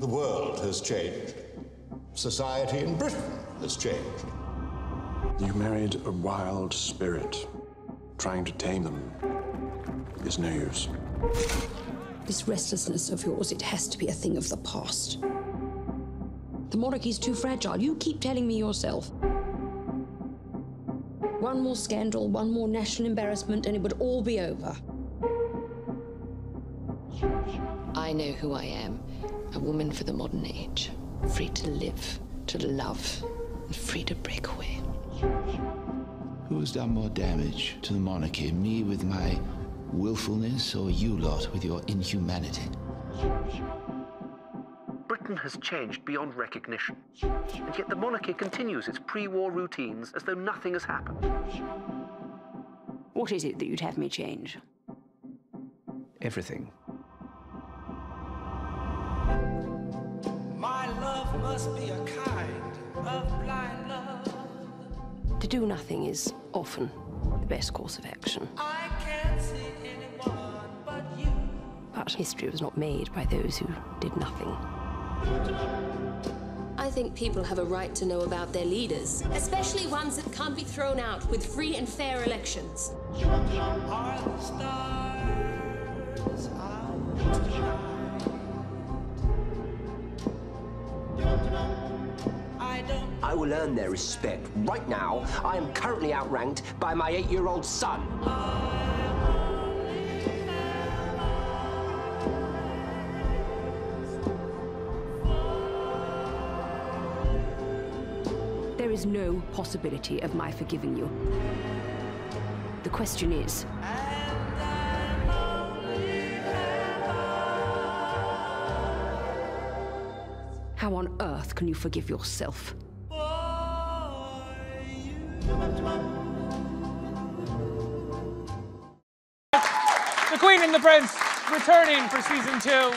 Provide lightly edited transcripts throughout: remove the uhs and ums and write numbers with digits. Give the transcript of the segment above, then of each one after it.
The world has changed. Society in Britain has changed. You married a wild spirit. Trying to tame them is no use. This restlessness of yours, it has to be a thing of the past. The monarchy's too fragile. You keep telling me yourself. One more scandal, one more national embarrassment, and it would all be over. I know who I am. A woman for the modern age. Free to live, to love, and free to break away. Who's done more damage to the monarchy? Me with my willfulness, or you lot with your inhumanity? Britain has changed beyond recognition, and yet the monarchy continues its pre-war routines as though nothing has happened. What is it that you'd have me change? Everything. My love must be a kind of blind love. To do nothing is often the best course of action. I can't see anyone but you. But history was not made by those who did nothing. I think people have a right to know about their leaders, especially ones that can't be thrown out with free and fair elections. Are the stars out tonight? I will earn their respect. Right now, I am currently outranked by my 8-year-old son. There is no possibility of my forgiving you. The question is, how on earth can you forgive yourself? The Queen and the Prince returning for season 2,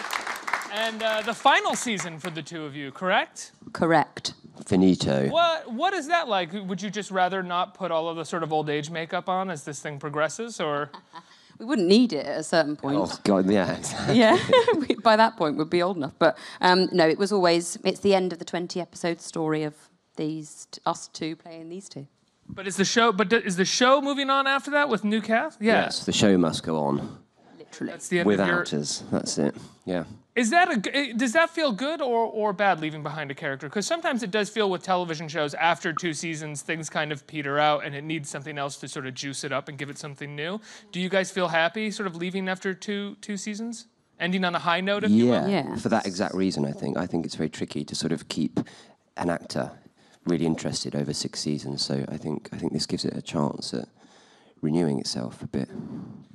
and the final season for the two of you, correct? Correct. Finito. What is that like? Would you just rather not put all of the sort of old age makeup on as this thing progresses, or? We wouldn't need it at a certain point. Oh, God, yeah. Yeah, by that point we'd be old enough. But no, it was always, it's the end of the 20-episode story of us two playing these two. But is the show moving on after that with new cast? Yeah. Yes, the show must go on. Literally. That's the end Without us, that's it, yeah. Does that feel good or bad, leaving behind a character? Because sometimes it does feel with television shows, after 2 seasons, things kind of peter out and it needs something else to sort of juice it up and give it something new. Do you guys feel happy sort of leaving after two seasons? Ending on a high note, if you will? Yeah, for that exact reason, I think. I think it's very tricky to sort of keep an actor really interested over 6 seasons. So I think this gives it a chance at renewing itself a bit.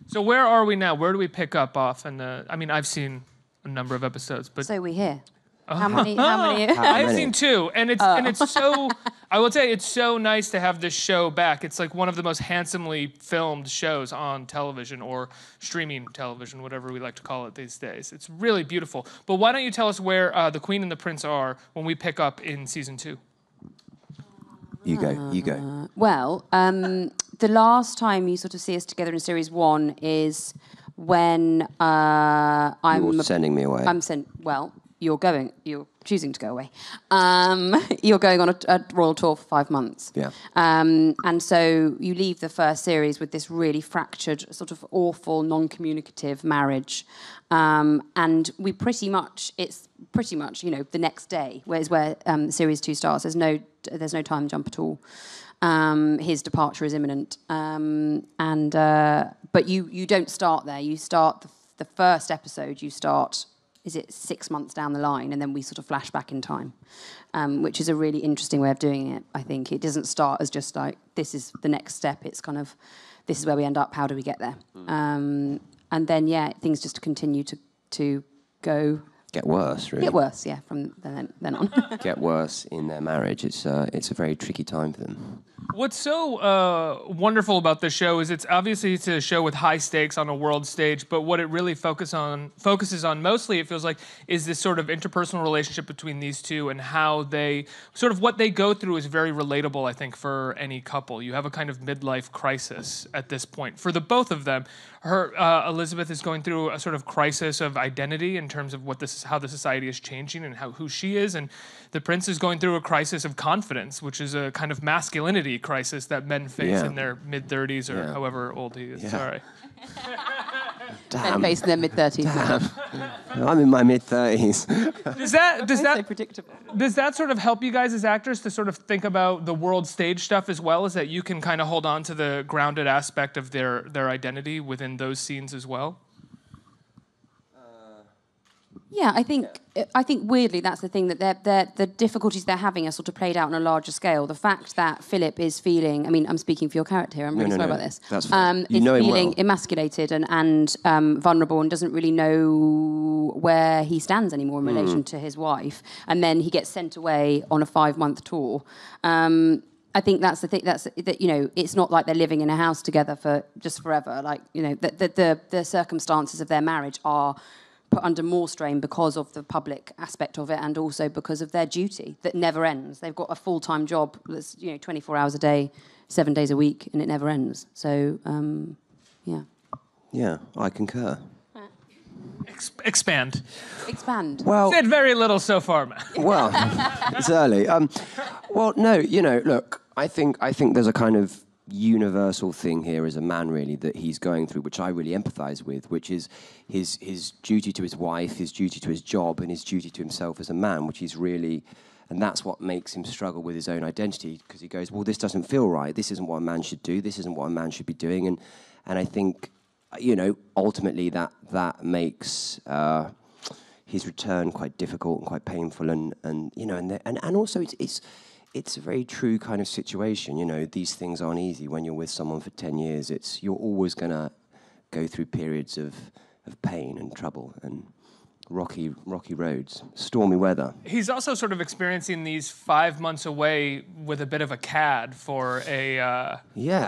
So where are we now? Where do we pick up off? And I mean, I've seen a number of episodes, but so we hear. How many? I've seen 2, and it's so. I will tell you, it's so nice to have this show back. It's like one of the most handsomely filmed shows on television or streaming television, whatever we like to call it these days. It's really beautiful. But why don't you tell us where the Queen and the Prince are when we pick up in season 2? You go. Well, the last time you sort of see us together in series 1 is when You're sending me away. You're choosing to go away. You're going on a royal tour for 5 months. Yeah. And so you leave the first series with this really fractured, sort of awful, non-communicative marriage. And it's pretty much, the next day, where series 2 starts. There's no time jump at all. His departure is imminent. But you don't start there. You start the first episode. You start, is it 6 months down the line, and then we sort of flash back in time, which is a really interesting way of doing it. I think it doesn't start as just like this is the next step. It's kind of this is where we end up. How do we get there? And then things just continue to go. Get worse, really. Get worse, yeah, from then on. Get worse in their marriage. It's a very tricky time for them. What's so wonderful about this show is it's a show with high stakes on a world stage, but what it really focuses on mostly, it feels like, is this sort of interpersonal relationship between these two and how they, sort of what they go through is very relatable, I think, for any couple. You have a kind of midlife crisis at this point. For the both of them, Elizabeth is going through a sort of crisis of identity in terms of what the how the society is changing and who she is. And the prince is going through a crisis of confidence, which is a kind of masculinity crisis that men face in their mid-30s or however old he is. Sorry. Men face in their mid-30s. I'm in my mid-30s. Does that sort of help you guys as actors to sort of think about the world stage stuff as well, as that you can kind of hold on to the grounded aspect of their identity within those scenes as well? Yeah, I think weirdly that's the thing, that the difficulties they're having are sort of played out on a larger scale. The fact that Philip is feeling, I mean, I'm speaking for your character here, I'm really sorry about this. That's fine. Is feeling emasculated and vulnerable and doesn't really know where he stands anymore in relation to his wife. And then he gets sent away on a 5-month tour. I think that's the thing. That you know, it's not like they're living in a house together for just forever. Like, you know, the circumstances of their marriage are put under more strain because of the public aspect of it, and also because of their duty that never ends. They've got a full-time job that's, you know, 24 hours a day, 7 days a week, and it never ends. So, yeah. Yeah, I concur. Expand. Well, said very little so far, man. Well, it's early. Well, no, you know, look, I think there's a kind of universal thing here as a man, really, that he's going through, which I really empathise with, which is his duty to his wife, his duty to his job, and his duty to himself as a man, which is really, and that's what makes him struggle with his own identity, because he goes, well, this doesn't feel right. This isn't what a man should do. This isn't what a man should be doing. And I think, you know, ultimately that makes his return quite difficult and quite painful, and you know, and also it's a very true kind of situation. You know, these things aren't easy when you're with someone for 10 years. You're always going to go through periods of pain and trouble and rocky roads, stormy weather. He's also sort of experiencing these 5 months away with a bit of a cad for a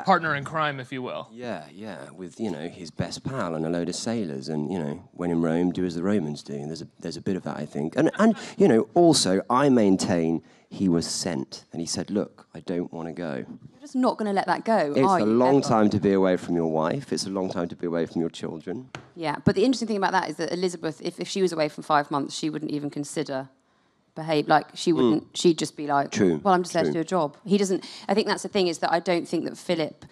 partner in crime, if you will. Yeah, with, you know, his best pal and a load of sailors, and, you know, when in Rome, do as the Romans do. And there's a bit of that, I think. And you know, also, I maintain he was sent, and he said, look, I don't want to go. You're just not going to let that go, It's a long time to be away from your wife. It's a long time to be away from your children. Yeah, but the interesting thing about that is that Elizabeth, if she was away for 5 months, she wouldn't even consider behave like she wouldn't. She'd just be like, well, I'm just there to do a job. He doesn't. I think that's the thing, is that I don't think that Philip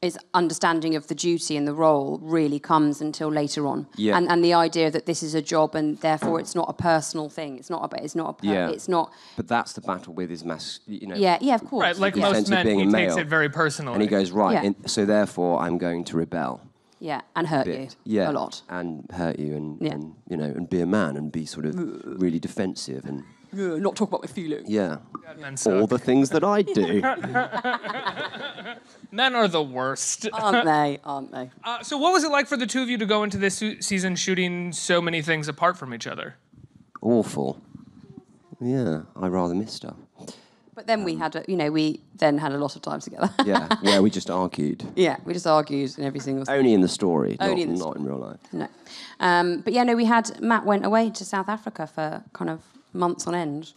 his understanding of the duty and the role really comes until later on. Yeah. And the idea that this is a job and therefore it's not a personal thing. It's not. It's not. But that's the battle with his you know. Yeah, of course. Right, like most men, he takes it very personally. And he goes, so therefore I'm going to rebel. Yeah, and hurt you a lot. And hurt you and you know, and be a man and be sort of really defensive and not talk about my feelings. Yeah. All the things that I do. Men are the worst. Aren't they? So what was it like for the two of you to go into this season shooting so many things apart from each other? Awful. Yeah, I rather missed her. But then we had a lot of time together. Yeah, where we just argued. Yeah, we just argued in every single Only in the story, not in real life. No. But Matt went away to South Africa for kind of months on end.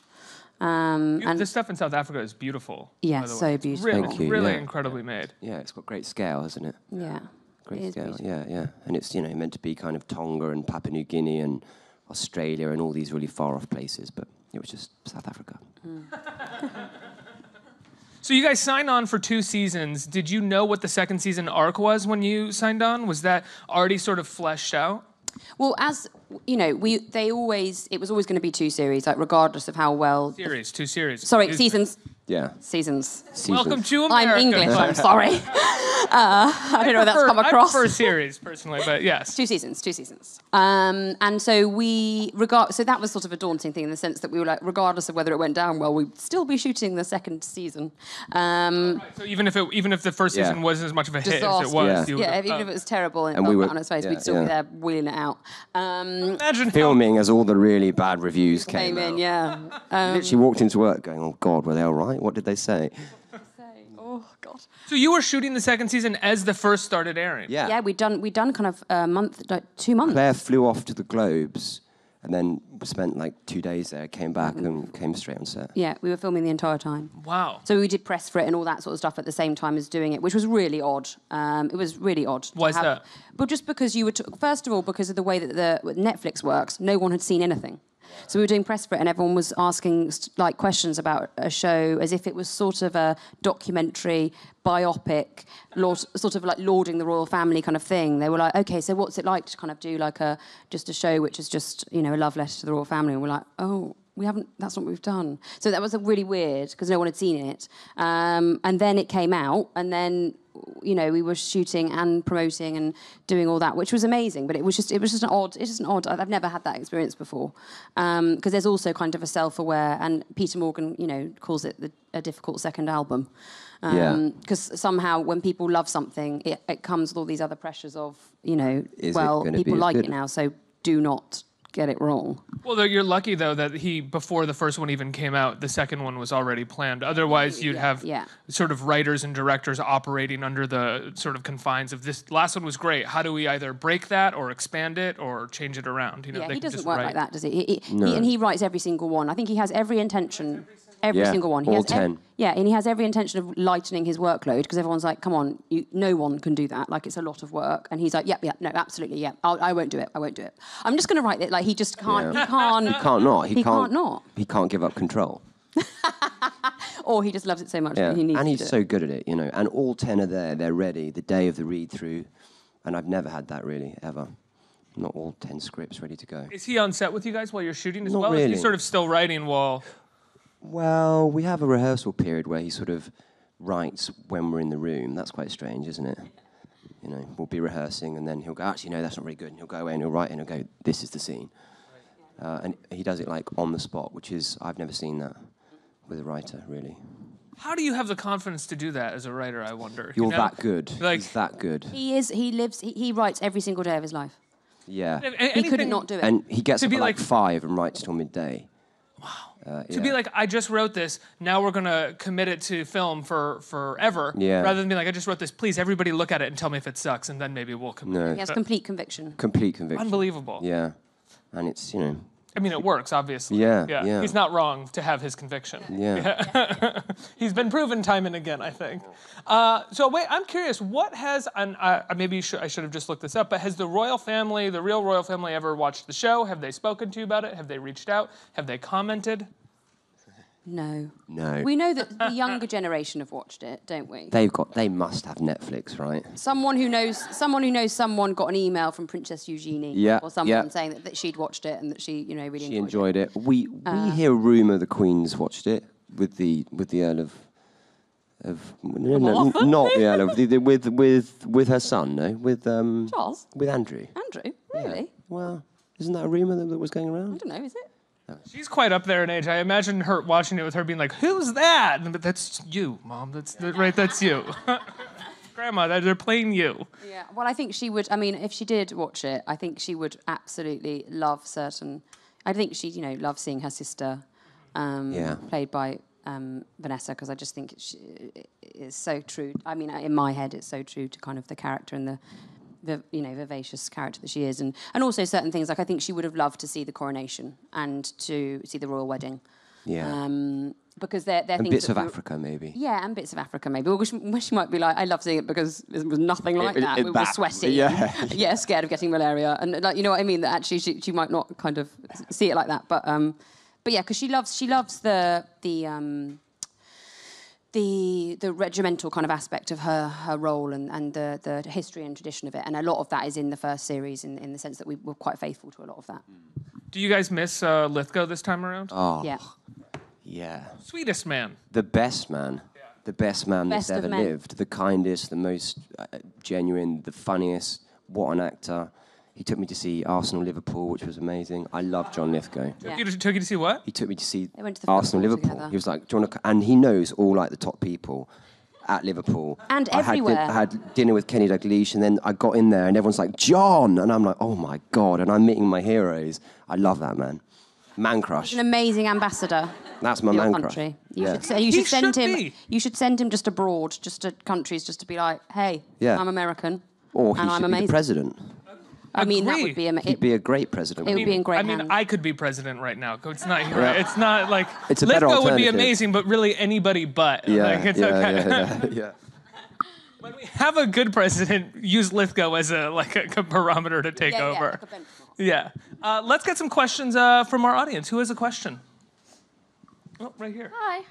And the stuff in South Africa is beautiful. Yeah, so beautiful. Really, Thank you. Really incredibly made. Yeah, it's got great scale, hasn't it? Yeah. Great scale, yeah. And it's, you know, meant to be kind of Tonga and Papua New Guinea and Australia and all these really far-off places, but it was just South Africa. So you guys signed on for 2 seasons. Did you know what the second season arc was when you signed on? Was that already sort of fleshed out? Well, as you know, it was always going to be 2 series, like regardless of how well. 2 series. Sorry, seasons. Yeah. Seasons. Welcome to America. I'm English. I'm sorry. I don't know if that's come across. I prefer series personally, but yes. 2 seasons. And so so that was sort of a daunting thing in the sense that we were like, regardless of whether it went down well, we'd still be shooting the second season. Right. So even if the first season wasn't as much of a hit as it was, even if it was terrible and we were on its face, we'd still be there wheeling it out. Imagine filming as all the really bad reviews came in. out. Yeah. Literally walked into work going, "Oh God, were they all right? What did they say?" Oh God. So you were shooting the second season as the first started airing. Yeah. Yeah, we'd done kind of a month, 2 months. Claire flew off to the Globes and then spent like 2 days there, came back and came straight on set. Yeah, we were filming the entire time. Wow. So we did press for it and all that sort of stuff at the same time as doing it, which was really odd. It was really odd. Why is that? But just because you were, first of all, because of the way that the Netflix works, no one had seen anything. So we were doing press for it, and everyone was asking like questions about a show as if it was sort of a documentary, biopic, sort of like lauding the royal family kind of thing. They were like, okay, so what's it like to kind of do like just a show which is just, you know, a love letter to the royal family? And we're like, oh, we haven't. That's not what we've done. So that was really weird because no one had seen it. And then it came out, and then, you know, we were shooting and promoting and doing all that, which was amazing. But it was just an odd. It's just an odd. I've never had that experience before, because there's also kind of a self-aware, and Peter Morgan, you know, calls it a difficult second album. Because somehow when people love something, it comes with all these other pressures of, you know, people like it now, so do not get it wrong. Well, you're lucky, though, that before the first one even came out, the second one was already planned. Otherwise, you'd have sort of writers and directors operating under the sort of confines of this last one was great. How do we either break that or expand it or change it around? You know, he doesn't work like that, does he? He writes every single one. I think he has every intention. Every single one. He all has 10. And he has every intention of lightening his workload because everyone's like, come on, no one can do that. Like, it's a lot of work. And he's like, no, absolutely, I won't do it. I'm just going to write it. Like, he just can't. Yeah. He can't. He can't not. He can't not. He can't give up control. Or he just loves it so much that he needs to. And he's so good at it, you know. And all 10 are there. They're ready. The day of the read-through. And I've never had that, really, ever. Not all 10 scripts ready to go. Is he on set with you guys while you're shooting as Not well? really. Is he sort of still writing while... Well, we have a rehearsal period where he sort of writes when we're in the room. That's quite strange, isn't it? You know, we'll be rehearsing and then he'll go, actually, no, that's not very good. And he'll go away and he'll write and he'll go, this is the scene. And he does it like on the spot, which is, I've never seen that with a writer, really. How do you have the confidence to do that as a writer, I wonder? You're you know? that good. Like, he's that good. He writes every single day of his life. Yeah. He couldn't not do it. And he gets up at like 5 5 and writes till midday. To be like, I just wrote this, now we're going to commit it to film for forever, rather than being like, I just wrote this, please, everybody look at it and tell me if it sucks, and then maybe we'll commit. No. He has complete conviction. Complete conviction. Unbelievable. Yeah. And it's, you know... I mean, it works, obviously. Yeah. He's not wrong to have his conviction. Yeah. He's been proven time and again, I think. So wait, I'm curious, what has, and maybe I should have just looked this up, but has the royal family, the real royal family, ever watched the show? Have they spoken to you about it? Have they reached out? Have they commented? No. No. We know that the younger generation have watched it, don't we? They must have Netflix, right? Someone who knows someone got an email from Princess Eugenie or someone saying that she'd watched it and that she, you know, really enjoyed it. We hear a rumour the Queen's watched it with the Earl of not the Earl of with her son, no, with Charles, with Andrew. Andrew, really? Yeah. Well, isn't that a rumour that was going around? I don't know, is it? She's quite up there in age. I imagine her watching it with her being like, "Who's that?" But that's you, Mom. That's you. Grandma, they're playing you. Yeah. Well, I think she would. I mean, if she did watch it, I think she would absolutely love certain. I think she, you know, loves seeing her sister, played by Vanessa, because I just think it is so true. I mean, in my head, it's so true to kind of the character and the vivacious character that she is, and also certain things, like I think she would have loved to see the coronation and to see the royal wedding. Yeah. Because they're things bits of Africa, maybe. Yeah, and bits of Africa, maybe. Well, she might be like, I love seeing it because it was nothing like that. We were sweaty. Yeah. Scared of getting malaria, and like, you know what I mean. That actually she might not kind of see it like that, but yeah, because she loves the regimental kind of aspect of her role and the history and tradition of it. And a lot of that is in the first series in the sense that we were quite faithful to a lot of that. Do you guys miss Lithgow this time around? Oh, yeah. Yeah. Sweetest man. The best man. Yeah. The best man that's ever lived. The kindest, the most genuine, the funniest. What an actor. He took me to see Arsenal-Liverpool, which was amazing. I love John Lithgow. Took you to see what? He took me to see they went to the Arsenal-Liverpool. He was like, do you want to... And he knows all like the top people at Liverpool. And everywhere. I had dinner with Kenny Dalglish, and then I got in there, and everyone's like, John! And I'm like, oh my God. And I'm meeting my heroes. I love that, man. Man crush. He's an amazing ambassador. That's my man crush. You should send him. You should send him just abroad, just to countries, just to be like, hey, I'm American, or he and I'm should amazing. be the president. I mean, that would be He'd be a great president. It would be in great I mean, hands. I could be president right now. It's not. It's not like It's a better Lithgow would be alternative. amazing, but really anybody but. Yeah, Like, it's yeah, okay. yeah. When we have a good president, use Lithgow as a barometer to take over. Like a benchmark. Yeah. Let's get some questions from our audience. Who has a question? Oh, right here. Hi.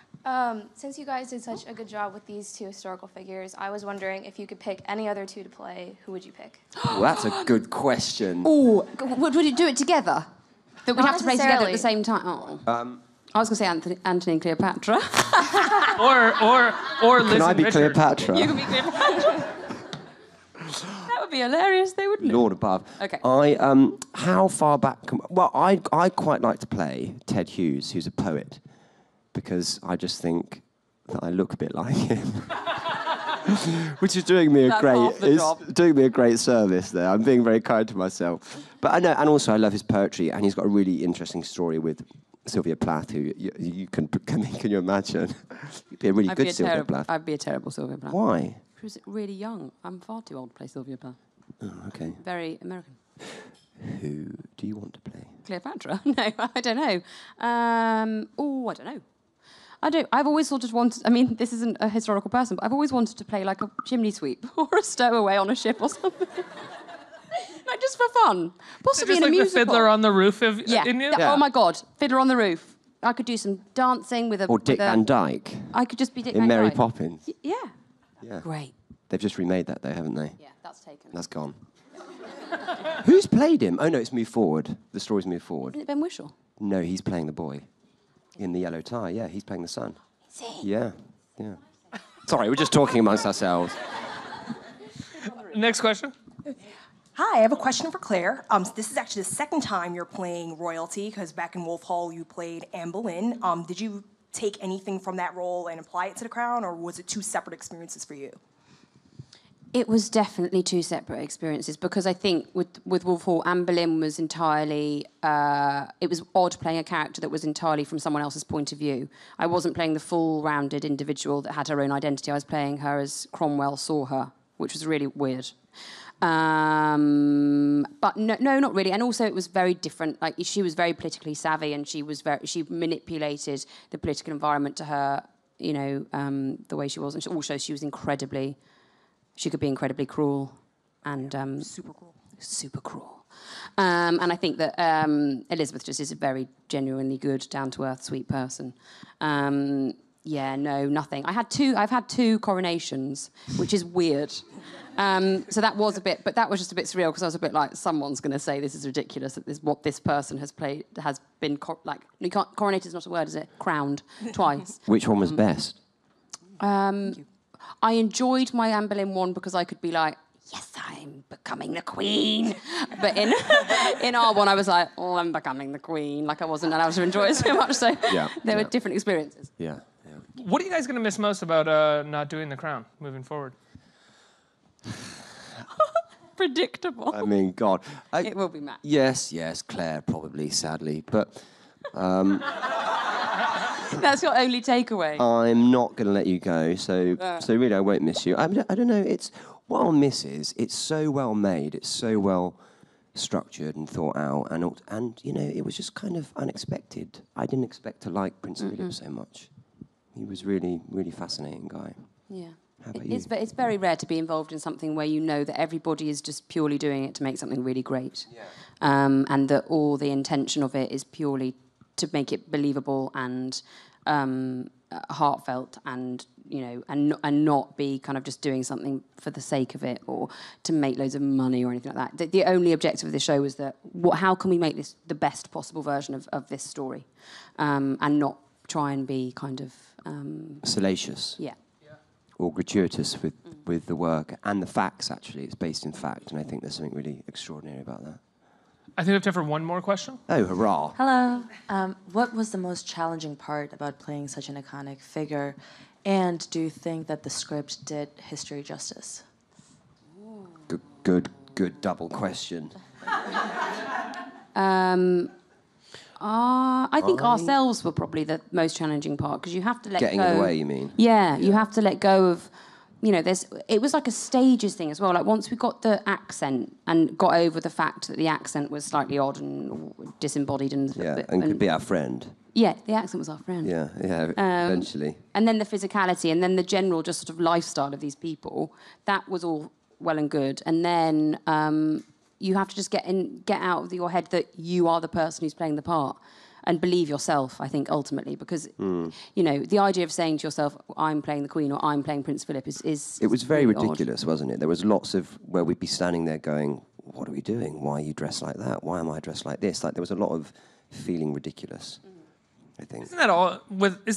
Since you guys did such a good job with these two historical figures, I was wondering if you could pick any other two to play, who would you pick? Well, that's a good question. Oh, would you do it together? That we'd Not have to play together at necessarily. the same time. Oh. I was going to say Anthony and Cleopatra. or Liz Can I and be Richard. Cleopatra? You can be Cleopatra. That would be hilarious, though, wouldn't it? Lord above. Okay. How far back? Well, I quite like to play Ted Hughes, who's a poet, because I just think that I look a bit like him. Which is doing me doing me a great service there. I'm being very kind to myself. But I know, and also I love his poetry, and he's got a really interesting story with Sylvia Plath, who you can you imagine? You'd be a really good Sylvia Plath. I'd be a terrible Sylvia Plath. Why? She was really young. I'm far too old to play Sylvia Plath. Oh, okay. Very American. Who do you want to play? Cleopatra? No, I don't know. I don't know. I've always sort of wanted, I mean, this isn't a historical person, but I've always wanted to play like a chimney sweep or a stowaway on a ship or something. Like just for fun. Possibly Just in a like musical. the Fiddler on the Roof of India? Oh my God, Fiddler on the Roof. I could do some dancing with a... Or Dick Van Dyke. I could just be Dick in Van Mary Dyke. Poppins. Yeah. Yeah. Great. They've just remade that though, haven't they? Yeah, that's taken. That's gone. Who's played him? Oh no, it's Move Forward. The story's Move Forward. Isn't it Ben Whishaw? No, he's playing the boy. In the yellow tie, yeah, he's playing the son. Is he? Yeah, yeah. Sorry, we're just talking amongst ourselves. Next question. Hi, I have a question for Claire. This is actually the second time you're playing royalty, because back in Wolf Hall you played Anne Boleyn. Did you take anything from that role and apply it to the crown, or was it two separate experiences for you? It was definitely two separate experiences, because I think with Wolf Hall, Anne Boleyn was entirely... it was odd playing a character that was entirely from someone else's point of view. I wasn't playing the full-rounded individual that had her own identity. I was playing her as Cromwell saw her, which was really weird. But no, not really. And also, it was very different. Like, she was very politically savvy, and she manipulated the political environment to her, the way she was. And also, she was incredibly... She could be incredibly cruel and... super cruel. Super cruel. And I think that Elizabeth just is a very genuinely good, down-to-earth, sweet person. Yeah, no, nothing. I've had two coronations, which is weird. So that was a bit... But that was just a bit surreal, because I was a bit like, someone's going to say this is ridiculous, that what this person has been... Coronated is not a word, is it? Crowned twice. Which one was best? I enjoyed my Anne Boleyn one because I could be like, yes, I'm becoming the queen. But in our one, I was like, oh, I'm becoming the queen. Like I wasn't, and I was enjoying it so much. So there were different experiences. Yeah. What are you guys going to miss most about not doing The Crown moving forward? Predictable. I mean, God. It will be Matt. Yes, Claire, probably, sadly. But... That's your only takeaway. I'm not going to let you go, so really I won't miss you. I don't know, what I'll miss is it's so well made, it's so well structured and thought out, and it was just kind of unexpected. I didn't expect to like Prince Philip so much. He was really, really fascinating guy. Yeah. How about you? It's very rare to be involved in something where you know that everybody is just purely doing it to make something really great. Yeah. And that all the intention of it is purely to make it believable and heartfelt, and and not be kind of just doing something for the sake of it or to make loads of money or anything like that. The only objective of the show was that how can we make this the best possible version of this story, and not try and be kind of salacious. Yeah. Or gratuitous with the work and the facts. Actually, it's based in fact, and I think there's something really extraordinary about that. I think we have time for one more question. Oh, hurrah. Hello. What was the most challenging part about playing such an iconic figure? And do you think that the script did history justice? Good double question. I think ourselves were probably the most challenging part, because you have to let Getting go. in the way, you mean? Yeah, you have to let go of it was like a stages thing as well. Like once we got the accent and got over the fact that the accent was slightly odd and disembodied and could be our friend. Yeah, the accent was our friend. Yeah, eventually. And then the physicality, and then the general just sort of lifestyle of these people. That was all well and good. And then you have to just get out of your head that you are the person who's playing the part. And believe yourself, I think, ultimately, because, the idea of saying to yourself, I'm playing the Queen or I'm playing Prince Philip is It was very really ridiculous, wasn't it? There was lots of where we'd be standing there going, what are we doing? Why are you dressed like that? Why am I dressed like this? Like, there was a lot of feeling ridiculous, I think. Isn't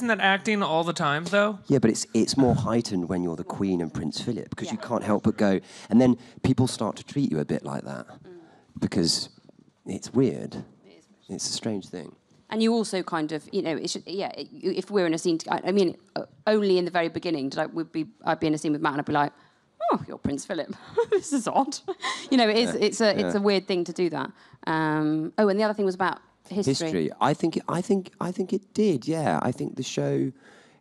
that acting all the time, though? Yeah, but it's more heightened when you're the Queen and Prince Philip, because you can't help but go, and then people start to treat you a bit like that, because it's weird. It's a strange thing. And you also kind of, if we're in a scene, only in the very beginning I'd be in a scene with Matt and I'd be like, oh, you're Prince Philip. This is odd. It's a weird thing to do that. And the other thing was about history. I think it did. Yeah, I think the show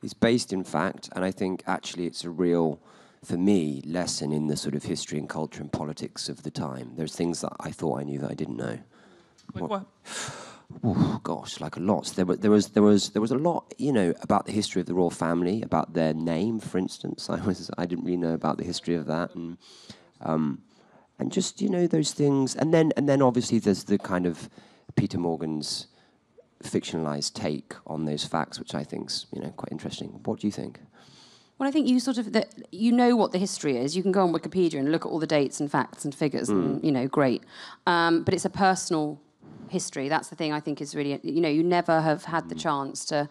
is based in fact, and I think actually it's a real, for me, lesson in the sort of history and culture and politics of the time. There's things that I thought I knew that I didn't know. Like what? Oh gosh, like a lot. There was a lot, about the history of the royal family, about their name, for instance. I didn't really know about the history of that, and just those things. And then obviously there's the kind of Peter Morgan's fictionalized take on those facts, which I think's quite interesting. What do you think? Well, I think you sort of what the history is. You can go on Wikipedia and look at all the dates and facts and figures, and great. But it's a personal history. That's the thing I think is really, you never have had the chance to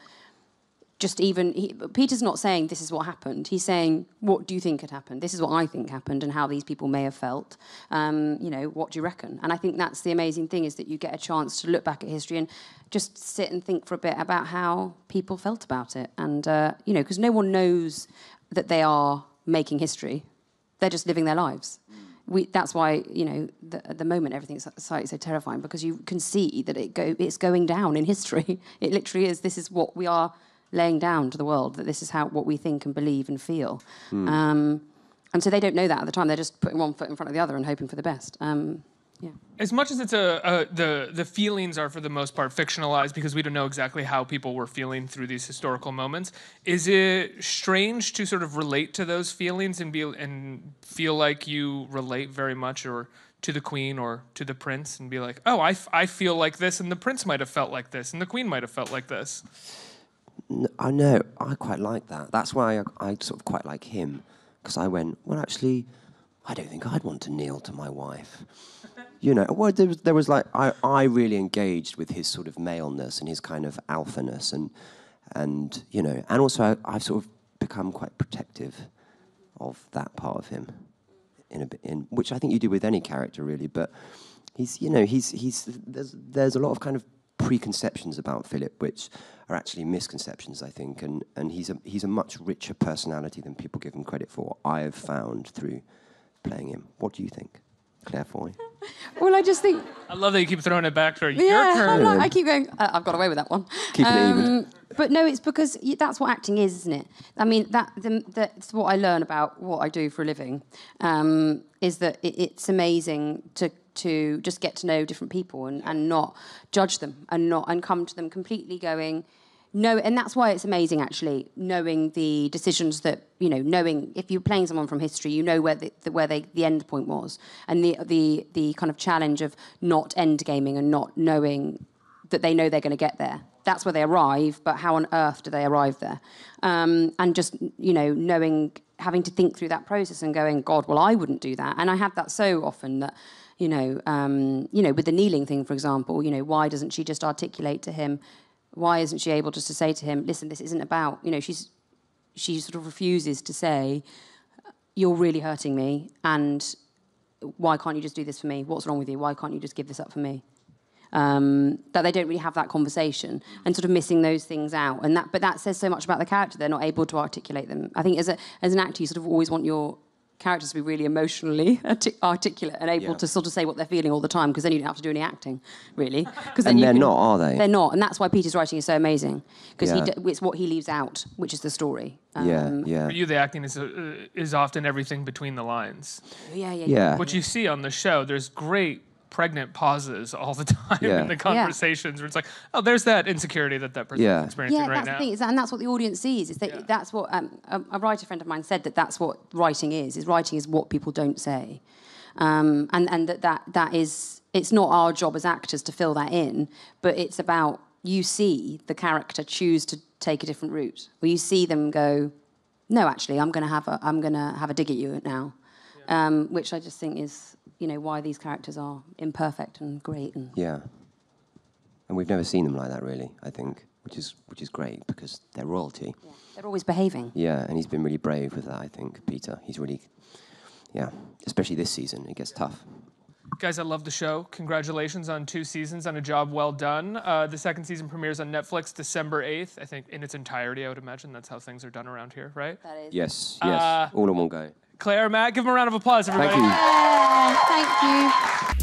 just Peter's not saying this is what happened. He's saying, what do you think had happened? This is what I think happened and how these people may have felt. What do you reckon? And I think that's the amazing thing, is that you get a chance to look back at history and just sit and think for a bit about how people felt about it. And, because no one knows that they are making history. They're just living their lives. That's why, at the moment, everything's so terrifying, because you can see that it's going down in history. It literally is. This is what we are laying down to the world, that this is what we think and believe and feel. And so they don't know that at the time. They're just putting one foot in front of the other and hoping for the best. As much as it's the feelings are for the most part fictionalized, because we don't know exactly how people were feeling through these historical moments, is it strange to sort of relate to those feelings and feel like you relate very much or to the Queen or to the Prince and be like, oh, I feel like this, and the Prince might have felt like this, and the Queen might have felt like this? I know. I quite like that. That's why I sort of quite like him, because I went, well, actually, I don't think I'd want to kneel to my wife. Well, there was like, I really engaged with his sort of maleness and his kind of alphaness, and also I've sort of become quite protective of that part of him, which I think you do with any character really. But there's a lot of kind of preconceptions about Philip, which are actually misconceptions, I think, and he's a much richer personality than people give him credit for. I have found through playing him. What do you think, Claire Foy? Well, I just think... I love that you keep throwing it back to her. Yeah, Your turn. I keep going, I've got away with that one. Keeping it even. But no, it's because that's what acting is, isn't it? I mean, that's what I learn about what I do for a living, is that it's amazing to just get to know different people and not judge them and come to them completely going... No, and that's why it's amazing, actually, knowing the decisions that, knowing if you're playing someone from history, you know where the end point was, and the kind of challenge of not end gaming and not knowing that they know they're going to get there. That's where they arrive, but how on earth do they arrive there? And just, knowing, having to think through that process and going, God, well, I wouldn't do that. And I have that so often that, with the kneeling thing, for example, why doesn't she just articulate to him? Why isn't she able just to say to him, listen, this isn't about, she sort of refuses to say, you're really hurting me, and why can't you just do this for me? What's wrong with you? Why can't you just give this up for me? That they don't really have that conversation, and sort of missing those things out. But that says so much about the character. They're not able to articulate them. I think as an actor, you sort of always want your characters to be really emotionally articulate and able to sort of say what they're feeling all the time, because then you don't have to do any acting, really. And they're not, are they? They're not, and that's why Peter's writing is so amazing, because it's what he leaves out, which is the story. For you, the acting is often everything between the lines. Yeah. What you see on the show, there's great pregnant pauses all the time in the conversations where it's like, oh, there's that insecurity that person's experiencing right now. Yeah, that's the thing, and that's what the audience sees. Is that that's what a writer friend of mine said, that's what writing is. Writing is what people don't say, and that is, it's not our job as actors to fill that in, but it's about, you see the character choose to take a different route, or you see them go, no, actually, I'm going to have a dig at you now, which I just think is, why these characters are imperfect and great. And we've never seen them like that, really, I think, which is great, because they're royalty. Yeah. They're always behaving. Yeah, and he's been really brave with that, I think, Peter. He's really, especially this season, it gets tough. Guys, I love the show. Congratulations on 2 seasons, on a job well done. The 2nd season premieres on Netflix December 8th, I think, in its entirety, I would imagine. That's how things are done around here, right? That is. Yes, all in one go. Claire, Matt, give them a round of applause, everybody. Thank you. Thank you.